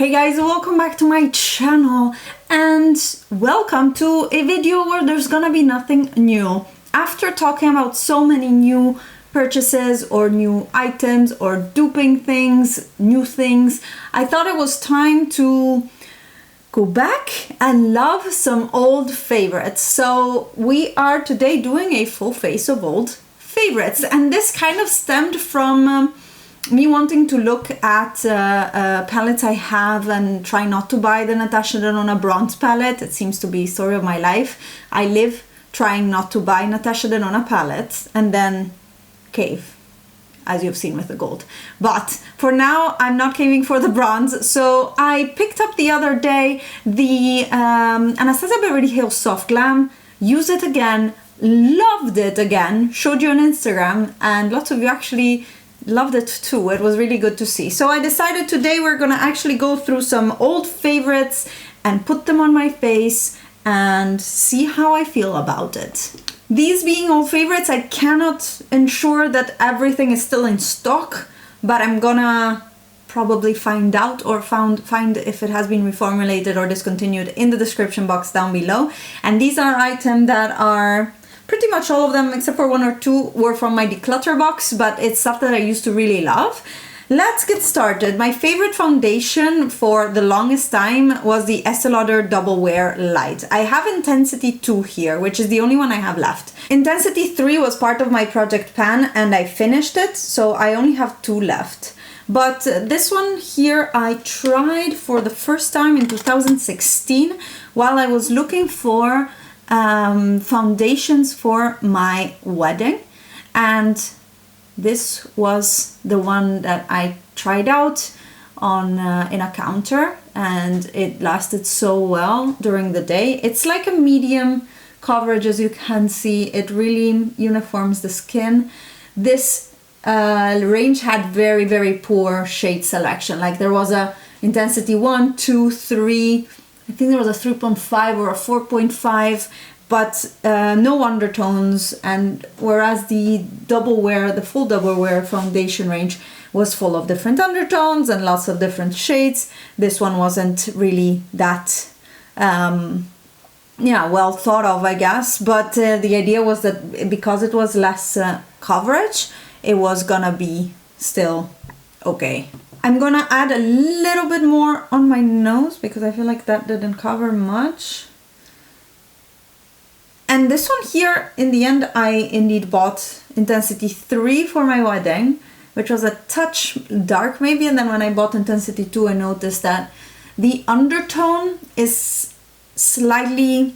Hey guys, welcome back to my channel and welcome to a video where there's gonna be nothing new. After talking about so many new purchases or new items or duping things, new things, I thought it was time to go back and love some old favorites. So we are today doing a full face of old favorites, and this kind of stemmed from me wanting to look at palettes I have and try not to buy the Natasha Denona bronze palette. It seems to be the story of my life. I live trying not to buy Natasha Denona palettes and then cave, as you've seen with the gold. But for now, I'm not caving for the bronze. So I picked up the other day the Anastasia Beverly Hills Soft Glam, used it again, loved it again, showed you on Instagram, and lots of you actually loved it too. It was really good to see. So I decided today we're gonna actually go through some old favorites and put them on my face and see how I feel about it. These being old favorites, I cannot ensure that everything is still in stock, but I'm gonna probably find out or find if it has been reformulated or discontinued in the description box down below. And these are items that are pretty much all of them, except for one or two, were from my declutter box, but it's stuff that I used to really love. Let's get started. My favorite foundation for the longest time was the Estee Lauder Double Wear Light. I have Intensity 2 here, which is the only one I have left. Intensity 3 was part of my project pan and I finished it, so I only have 2 left. But this one here I tried for the first time in 2016 while I was looking for foundations for my wedding, and this was the one that I tried out on in a counter, and it lasted so well during the day. It's like a medium coverage, as you can see. It really uniforms the skin. This range had very poor shade selection. Like there was a intensity 1, 2, 3, I think there was a 3.5 or a 4.5, but no undertones. And whereas the full double wear foundation range was full of different undertones and lots of different shades, this one wasn't really that well thought of, I guess. But the idea was that because it was less coverage, it was gonna be still okay. I'm gonna add a little bit more on my nose because I feel like that didn't cover much. And this one here, in the end, I indeed bought Intensity 3 for my wedding, which was a touch dark maybe. And then when I bought Intensity 2, I noticed that the undertone is slightly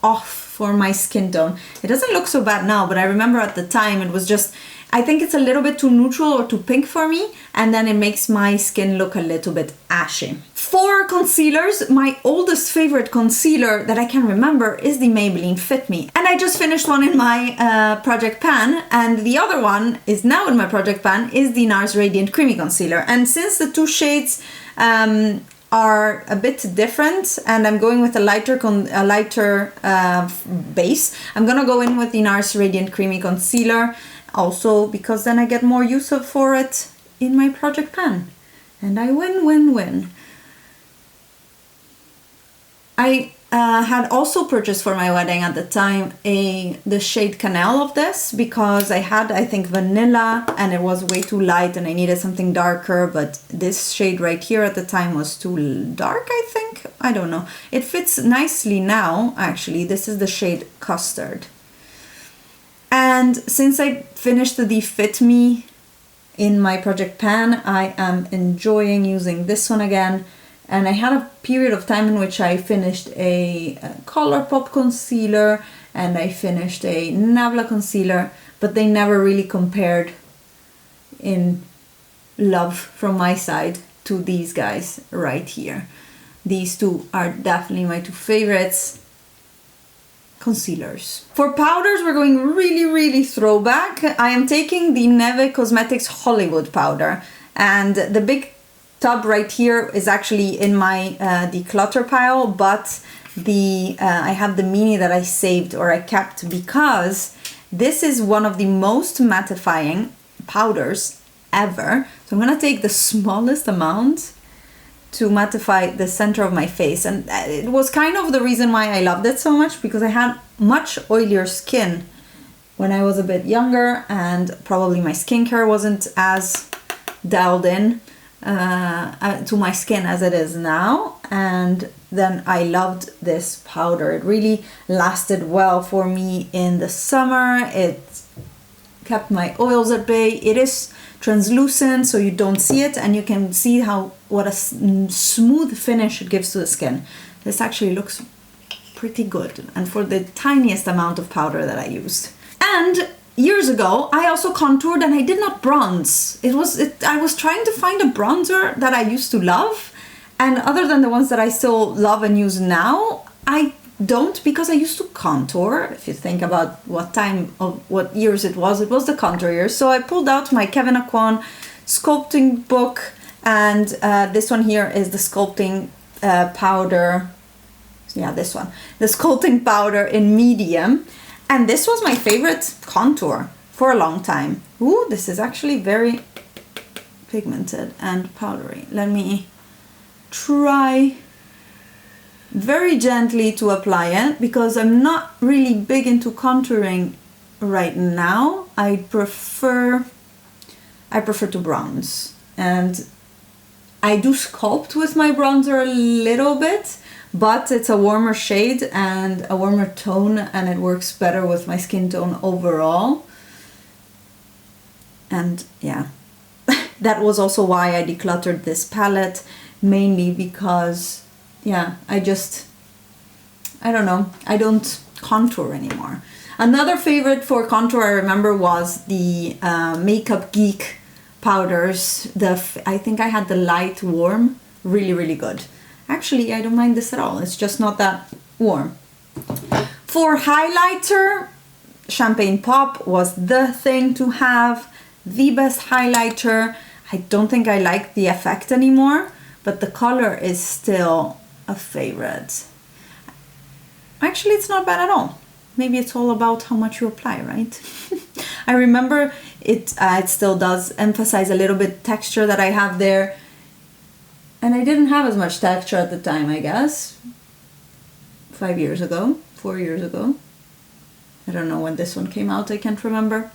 off for my skin tone. It doesn't look so bad now, but I remember at the time it was just, I think it's a little bit too neutral or too pink for me, and then it makes my skin look a little bit ashy. For concealers, my oldest favorite concealer that I can remember is the Maybelline Fit Me. And I just finished one in my project pan, and the other one is now in my project pan, is the NARS Radiant Creamy Concealer. And since the two shades are a bit different, and I'm going with a lighter base, I'm gonna go in with the NARS Radiant Creamy Concealer. Also because then I get more use for it in my project pan, and I win. I had also purchased for my wedding at the time the shade Canal of this, because I had, I think, vanilla and it was way too light and I needed something darker, but this shade right here at the time was too dark, I think. I don't know. It fits nicely now, actually. This is the shade Custard. And since I finished the Fit Me in my project pan, I am enjoying using this one again. And I had a period of time in which I finished a Colourpop concealer and I finished a Nabla concealer, but they never really compared in love from my side to these guys right here. These two are definitely my two favorites concealers. For powders, we're going really throwback. I am taking the Neve Cosmetics Hollywood powder, and the big tub right here is actually in my declutter pile, but I have the mini that I saved or I kept because this is one of the most mattifying powders ever. So I'm gonna take the smallest amount to mattify the center of my face. And it was kind of the reason why I loved it so much, because I had much oilier skin when I was a bit younger, and probably my skincare wasn't as dialed in to my skin as it is now. And then I loved this powder. It really lasted well for me in the summer. It kept my oils at bay. It is translucent, so you don't see it, and you can see what a smooth finish it gives to the skin. This actually looks pretty good, and for the tiniest amount of powder that I used. And years ago, I also contoured, and I did not bronze. I was trying to find a bronzer that I used to love, and other than the ones that I still love and use now, I don't, because I used to contour. If you think about what years it was the contour years. So I pulled out my Kevin Aquan sculpting book, and this one here is the sculpting powder. Yeah, this one, the sculpting powder in medium. And this was my favorite contour for a long time. Ooh, this is actually very pigmented and powdery. Let me try very gently to apply it, because I'm not really big into contouring right now. I prefer to bronze, and I do sculpt with my bronzer a little bit, but it's a warmer shade and a warmer tone, and it works better with my skin tone overall. And yeah, that was also why I decluttered this palette, mainly because yeah, I don't know, I don't contour anymore. Another favorite for contour I remember was the Makeup Geek powders. I think I had the light warm, really, really good. Actually, I don't mind this at all. It's just not that warm. For highlighter, Champagne Pop was the thing to have. The best highlighter. I don't think I like the effect anymore, but the color is still a favorite. Actually, it's not bad at all. Maybe it's all about how much you apply, right? I remember it still does emphasize a little bit texture that I have there. And I didn't have as much texture at the time, I guess. 4 years ago. I don't know when this one came out, I can't remember.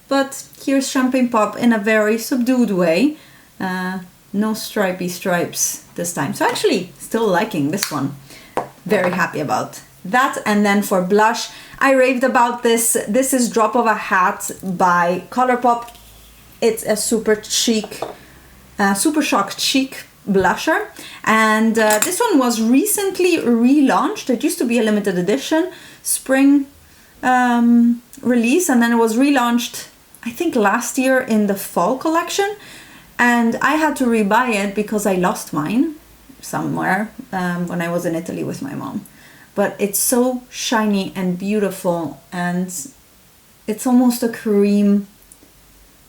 But here's Champagne Pop in a very subdued way. No stripy stripes this time. So actually, still liking this one. Very happy about that. And then for blush, I raved about this. This is Drop of a Hat by Colourpop. It's a super shock chic blusher, and this one was recently relaunched. It used to be a limited edition spring release, and then it was relaunched I think last year in the fall collection, and I had to rebuy it because I lost mine somewhere when I was in Italy with my mom. But it's so shiny and beautiful, and it's almost a cream,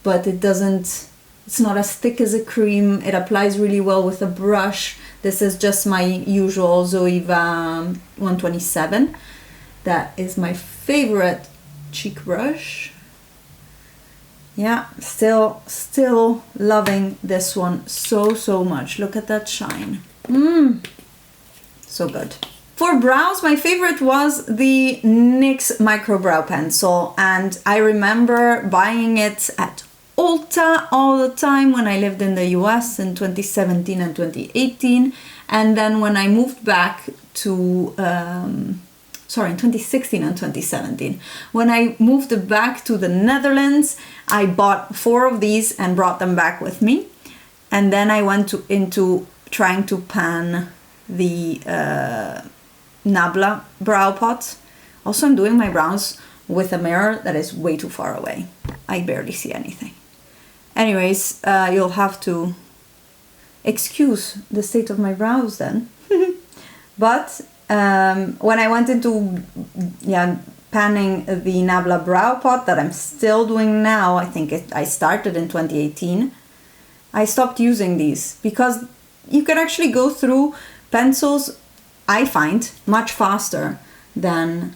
but it's not as thick as a cream. It applies really well with a brush. This is just my usual Zoeva 127. That is my favorite cheek brush. Yeah, still loving this one so much. Look at that shine. So good. For brows, my favorite was the NYX Micro Brow Pencil, and I remember buying it at Ulta all the time when I lived in the US in 2017 and 2018, and then when I moved back to in 2016 and 2017, when I moved back to the Netherlands, I bought 4 of these and brought them back with me, and then I went into trying to pan the Nabla brow pot. Also, I'm doing my brows with a mirror that is way too far away. I barely see anything. Anyways, you'll have to excuse the state of my brows then. But when I went into panning the Nabla brow pot that I'm still doing now, I think I started in 2018, I stopped using these because you can actually go through pencils, I find, much faster than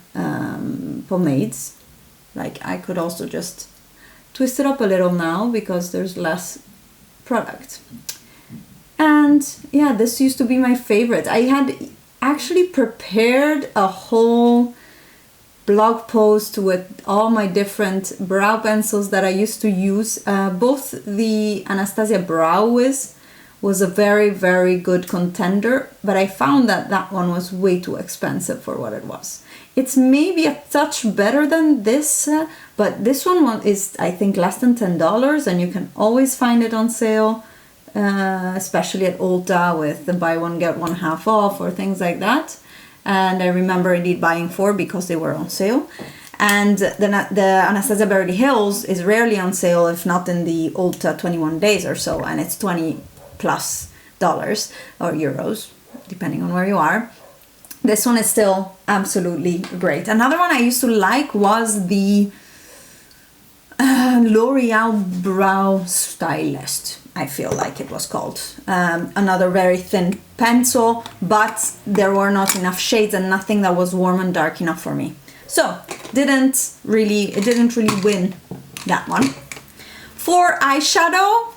pomades. Like, I could also just twist it up a little now because there's less product. And yeah, this used to be my favorite. I had actually prepared a whole blog post with all my different brow pencils that I used to use. Both the Anastasia Brow Wiz was a very, very good contender, but I found that that one was way too expensive for what it was. It's maybe a touch better than this, but this one is, I think, less than $10, and you can always find it on sale, especially at Ulta with the buy one get one half off or things like that. And I remember indeed buying 4 because they were on sale. And the Anastasia Beverly Hills is rarely on sale, if not in the Ulta 21 days or so, and it's $20+ or euros, depending on where you are. This one is still absolutely great. Another one I used to like was the L'Oreal Brow Stylist, I feel like it was called. Another very thin pencil, but there were not enough shades and nothing that was warm and dark enough for me. So it didn't really win that one. For eyeshadow,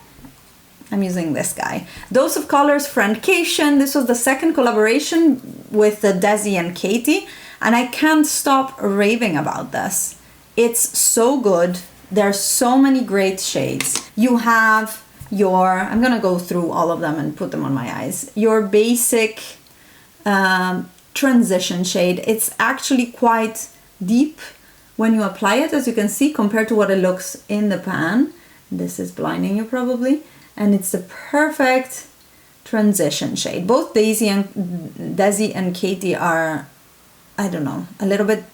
I'm using this guy. Dose of Colors Friendcation. This was the second collaboration with Desi and Katie, and I can't stop raving about this. It's so good. There's so many great shades. You have your, I'm gonna go through all of them and put them on my eyes. Your basic transition shade. It's actually quite deep when you apply it, as you can see, compared to what it looks in the pan. This is blinding you probably. And it's the perfect transition shade. Both Desi and Katie are, I don't know, a little bit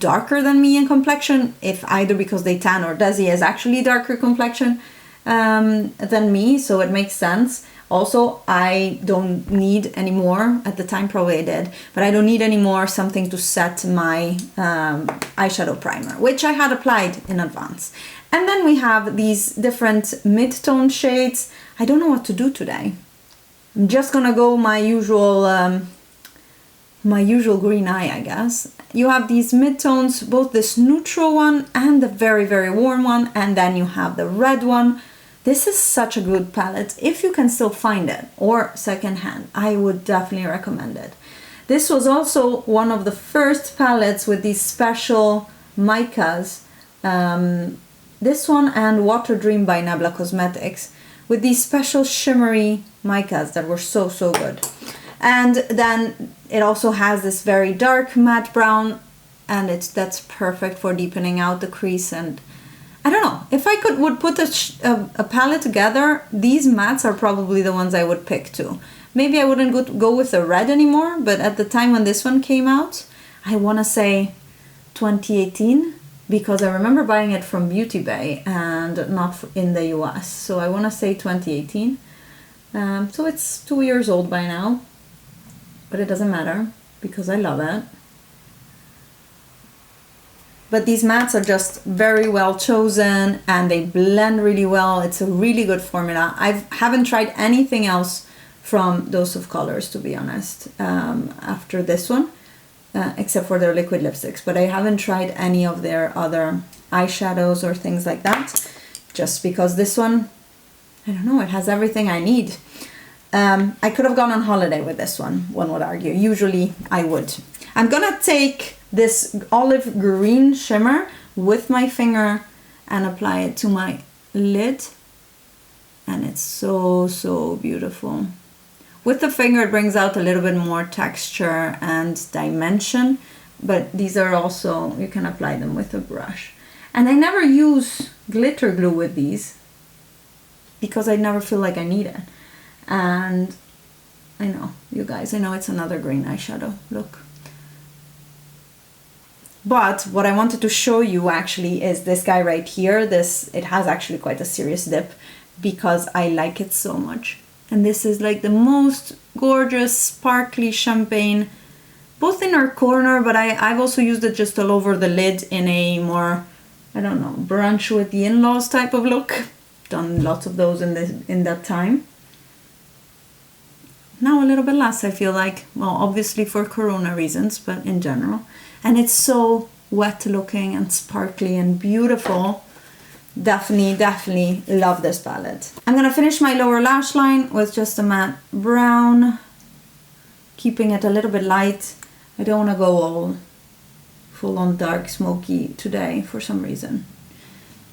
darker than me in complexion, if either because they tan or Desi has actually darker complexion than me, so it makes sense. Also, I don't need any more, at the time probably I did, but I don't need any more something to set my eyeshadow primer, which I had applied in advance. And then we have these different mid-tone shades. I don't know what to do today. I'm just gonna go my usual green eye, I guess. You have these mid-tones, both this neutral one and the very, very warm one, and then you have the red one. This is such a good palette. If you can still find it, or secondhand, I would definitely recommend it. This was also one of the first palettes with these special micas. This one and Water Dream by Nebula Cosmetics with these special shimmery micas that were so, so good. And then it also has this very dark matte brown, and that's perfect for deepening out the crease. And I don't know, if I would put a palette together, these mattes are probably the ones I would pick too. Maybe I wouldn't go with the red anymore, but at the time when this one came out, I want to say 2018, because I remember buying it from Beauty Bay and not in the US. So I want to say 2018. So it's 2 years old by now, but it doesn't matter because I love it. But these mattes are just very well chosen and they blend really well. It's a really good formula. I haven't tried anything else from Dose of Colors, to be honest, after this one. Except for their liquid lipsticks, but I haven't tried any of their other eyeshadows or things like that, just because this one, I don't know, it has everything I need. I could have gone on holiday with this one would argue. Usually I would. I'm gonna take this olive green shimmer with my finger and apply it to my lid, and it's so, so beautiful. With the finger it brings out a little bit more texture and dimension, but these are also, you can apply them with a brush. And I never use glitter glue with these because I never feel like I need it. And I know, you guys, I know it's another green eyeshadow, look. But what I wanted to show you actually is this guy right here. It has actually quite a serious dip because I like it so much. And this is like the most gorgeous, sparkly champagne, both in our corner, but I've also used it just all over the lid in a more, I don't know, brunch with the in-laws type of look. Done lots of those in that time. Now a little bit less, I feel like. Well, obviously for Corona reasons, but in general. And it's so wet looking and sparkly and beautiful Definitely love this palette. I'm gonna finish my lower lash line with just a matte brown, keeping it a little bit light. I don't want to go all full on dark smoky today for some reason.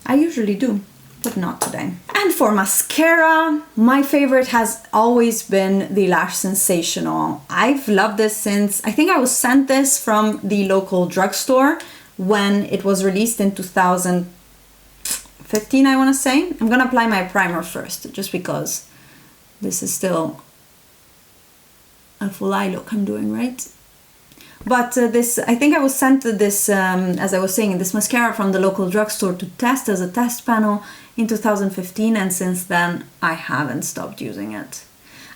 I usually do, but not today. And for mascara, my favorite has always been the Lash Sensational. I've loved this since, I think I was sent this from the local drugstore when it was released in 2015, I want to say. I'm gonna apply my primer first, just because this is still a full eye look I'm doing, right? But this, I think I was sent this, as I was saying, this mascara from the local drugstore to test as a test panel in 2015, and since then I haven't stopped using it.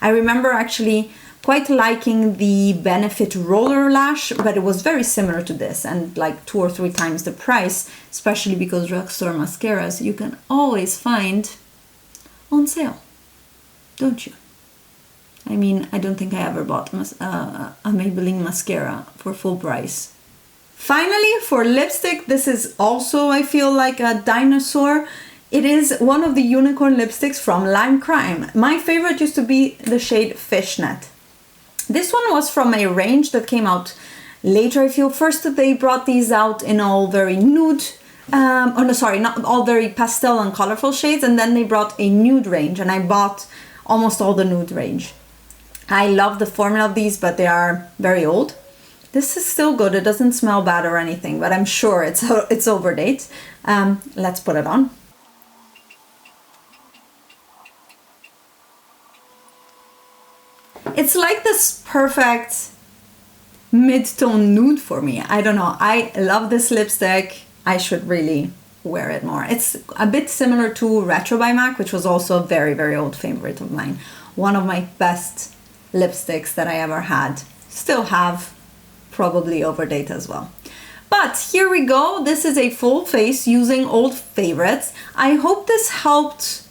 I remember actually quite liking the Benefit Roller Lash, but it was very similar to this and like 2 or 3 times the price, especially because drugstore mascaras you can always find on sale, don't you? I mean, I don't think I ever bought a Maybelline mascara for full price. Finally, for lipstick, this is also, I feel like, a dinosaur. It is one of the unicorn lipsticks from Lime Crime. My favorite used to be the shade Fishnet. This one was from a range that came out later, I feel. First, they brought these out in all very nude, oh no, sorry, not all very pastel and colorful shades, and then they brought a nude range, and I bought almost all the nude range. I love the formula of these, but they are very old. This is still good. It doesn't smell bad or anything, but I'm sure it's over date. Let's put it on. It's like this perfect mid-tone nude for me. I don't know. I love this lipstick. I should really wear it more. It's a bit similar to Retro by MAC, which was also a very, very old favorite of mine. One of my best lipsticks that I ever had. Still have, probably over date as well. But here we go. This is a full face using old favorites. I hope this helped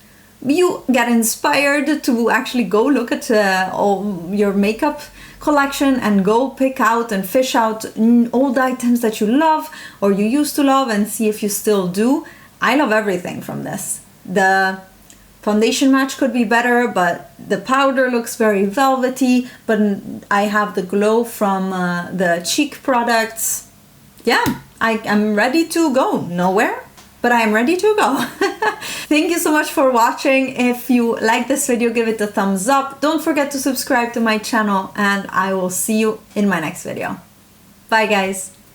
you get inspired to actually go look at all your makeup collection and go pick out and fish out old items that you love or you used to love and see if you still do. I love everything from this. The foundation match could be better, but the powder looks very velvety, but I have the glow from the cheek products. Yeah, I am ready to go. Nowhere, but I am ready to go. Thank you so much for watching. If you like this video, give it a thumbs up. Don't forget to subscribe to my channel, and I will see you in my next video. Bye guys.